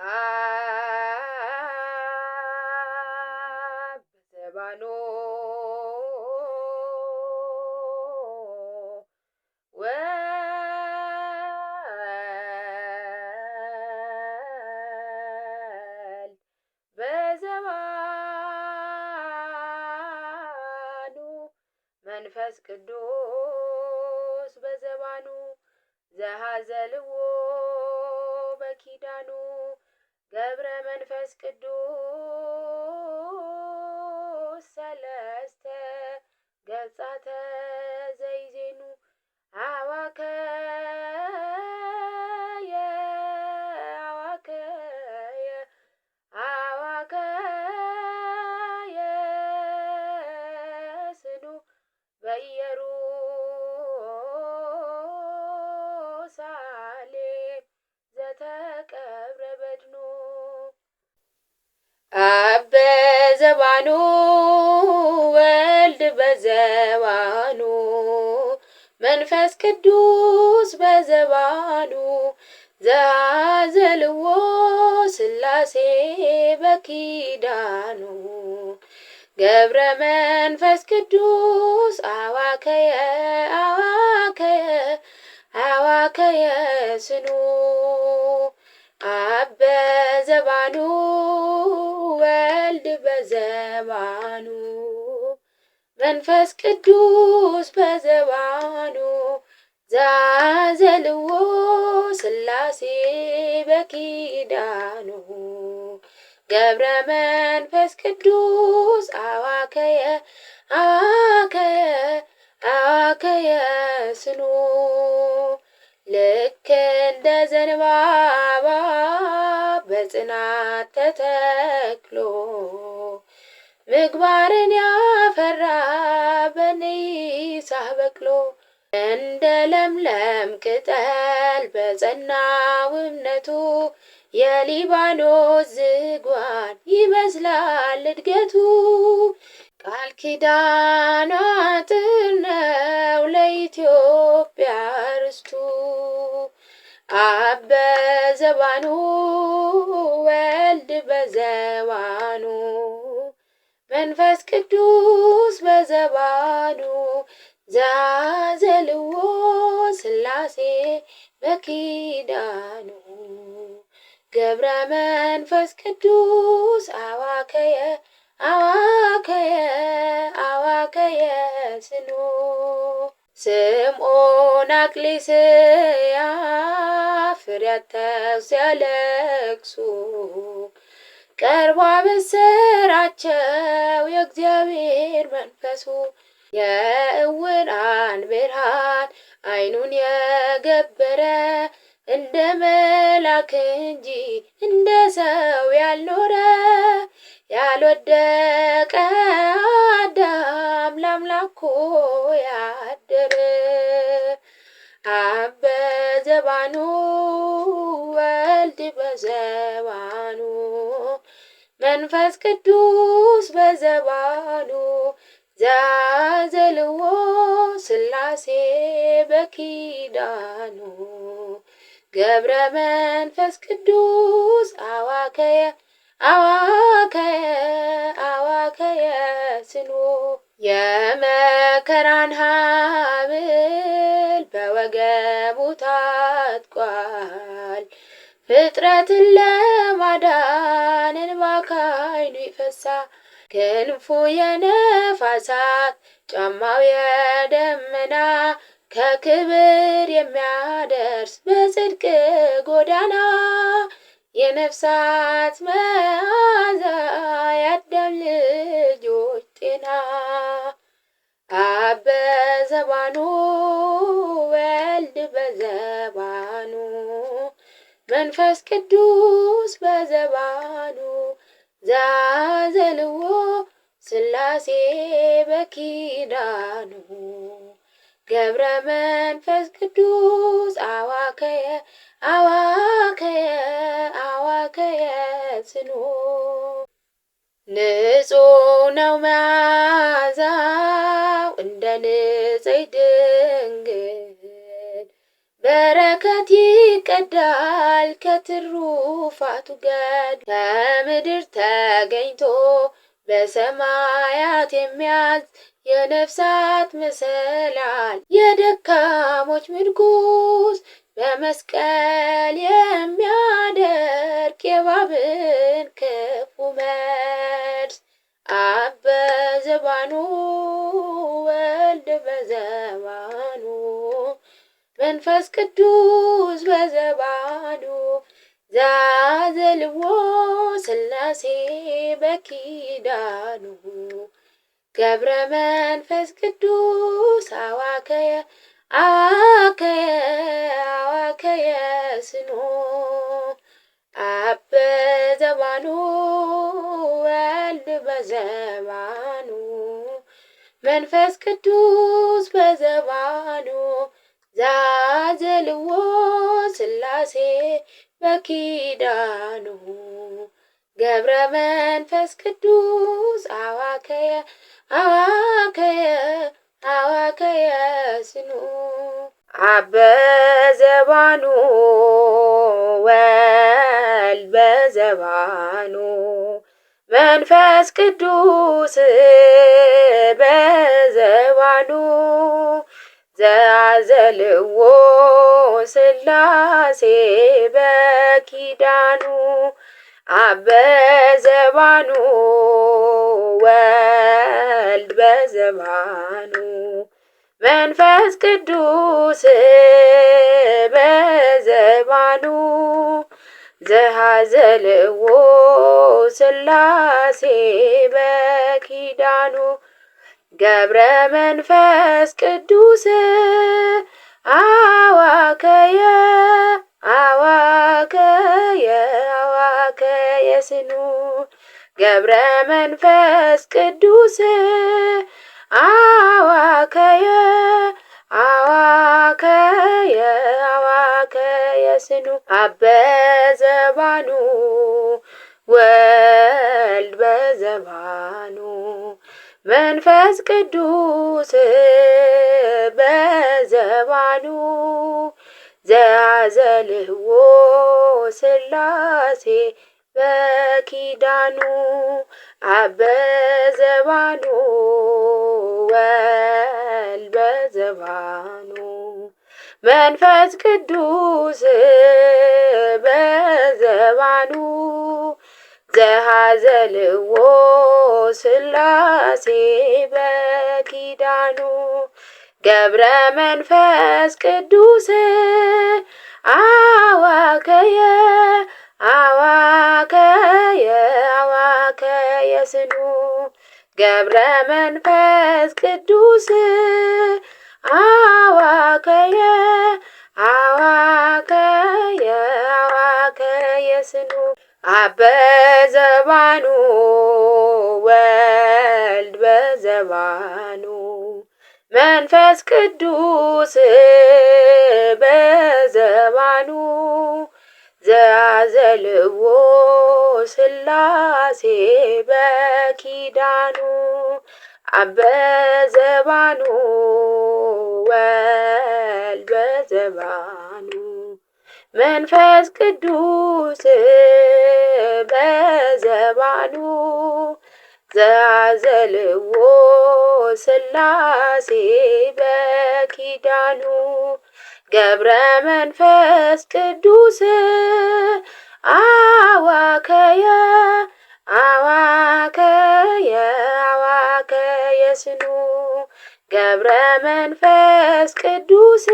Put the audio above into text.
አብ በዘባኑ ወወልድ በዘባኑ መንፈስ ቅዱስ በዘባኑ ዘሃዘልዎ በኪዳኑ ገብረ መንፈስ ቅዱስ ሰለስተ ገጻተ ዘይዜኑ አዋከየ ስኑ በኢየሩሳሌም ዘተቀብረ በድኑ አብ በዘባኑ ወልድ በዘባኑ መንፈስ ቅዱስ በዘባኑ ዘሃዘልዎ ሥላሴ በኪዳኑ ገብረ መንፈስ ቅዱስ አዋከየ ስኑ አብ በዘባኑ ወልድ በዘባኑ መንፈስ ቅዱስ በዘባኑ ዘሃዘልዎ ሥላሴ በኪዳኑ ገብረ መንፈስ ቅዱስ አዋከየ ስኑ ልክ እንደ ዘንባባ በጽናት ተተክሎ ምግባርን ያፈራ በንስሐ በቅሎ እንደ ለምለም ቅጠል በጸናው እምነቱ የሊባኖስ ዝግዋን ይመስላል እድገቱ። ቃል ኪዳኗ አጥር ነው ለኢትዮጵያ ርስቱ። አብ በዘባኑ ወልድ በዘባኑ መንፈስ ቅዱስ በዘባኑ ዘሃዘልዎ ሥላሴ በኪዳኑ ገብረ መንፈስ ቅዱስ አዋከየ ስኑ ስምዖን አክሊስያ ፍሬያተው ሲያለቅሱ ቀርቦ አበሰራቸው የእግዚአብሔር መንፈሱ። የዕውራን ብርሃን ዓይኑን የገበረ እንደ መልአክ እንጂ እንደ ሰው ያልኖረ ያልወደቀ አዳም ለአምላኩ ያደረ አብ በዘባኑ ወልድ በዘባኑ መንፈስ ቅዱስ በዘባኑ ዘሃዘልዎ ሥላሴ በኪዳኑ ገብረ መንፈስ ቅዱስ አዋከየ ስኑ የመከራን ሐብል በወገቡ ታጥቋል። ፍጥረትን ለማዳን እንባ ከዓይኑ ይፈሳል። ክንፉ የነፋሳት ጫማው የደመና ከክብር የሚያደርስ በጽድቅ ጎዳና የነፍሳት መዓዛ የአዳም ልጆች ጤና። አብ በዘባኑ ወልድ በዘባኑ መንፈስ ቅዱስ በዘባኑ ዘሃዘልዎ ሥላሴ በኪዳኑ ገብረ መንፈስ ቅዱስ አዋከየ ስኑ ንጹሕ ነው መዓዛው እንደ ንጽሕት ድንግል በረከት ይቀዳል ከትሩፋቱ ገድ ከምድር ተገኝቶ በሰማያት የሚያዝ የነፍሳት መሰላል የደካሞች ምርኩዝ በመስቀል የሚያደርቅ የእባብን ክፉ መርዝ አብ በዘባኑ ወልድ በዘባኑ መንፈስ ቅዱስ በዘባኑ ዘአዘልዎ ሥላሴ በኪዳኑ ገብረ መንፈስ ቅዱስ አዋከየ ስኖ አብ በዘባኑ ወልድ በዘባኑ መንፈስ ቅዱስ በዘባኑ ዘአዘልዎ ሥላሴ በኪዳኑ ገብረ መንፈስ ቅዱስ አዋከየ ስኑ አብ በዘባኑ ወልድ በዘባኑ መንፈስ ቅዱስ በዘባኑ ዘአዘልዎ ሥላሴ በኪዳኑ አብ በዘባኑ ወልድ በዘባኑ መንፈስ ቅዱስ በዘባኑ ዘአዘልዎ ሥላሴ በኪዳኑ ገብረ መንፈስ ቅዱስ አዋከየ ስኑ ገብረ መንፈስ ቅዱስ አዋከየ ስኑ አብ በዘባኑ ወልድ በዘባኑ መንፈስ ቅዱስ በዘባኑ ዘአዘልዎ ሥላሴ በኪዳኑ አብ በዘባኑ ወልድ በዘባኑ መንፈስ ቅዱስ በዘባኑ ዘአዘልዎ ሥላሴ በኪዳኑ ገብረ መንፈስ ቅዱስ አዋከየ ስኑ ገብረ መንፈስ ቅዱስ አዋከየ ስኑ አብ በዘባኑ ወልድ በዘባኑ መንፈስ ቅዱስ በዘባኑ ዘአዘልዎ ሥላሴ በኪዳኑ አብ በዘባኑ ወልድ በዘባኑ መንፈስ ቅዱስ በዘባኑ ዘአዘልዎ ሥላሴ በኪዳኑ ገብረ መንፈስ ቅዱስ አዋከየ ስኑ ገብረ መንፈስ ቅዱስ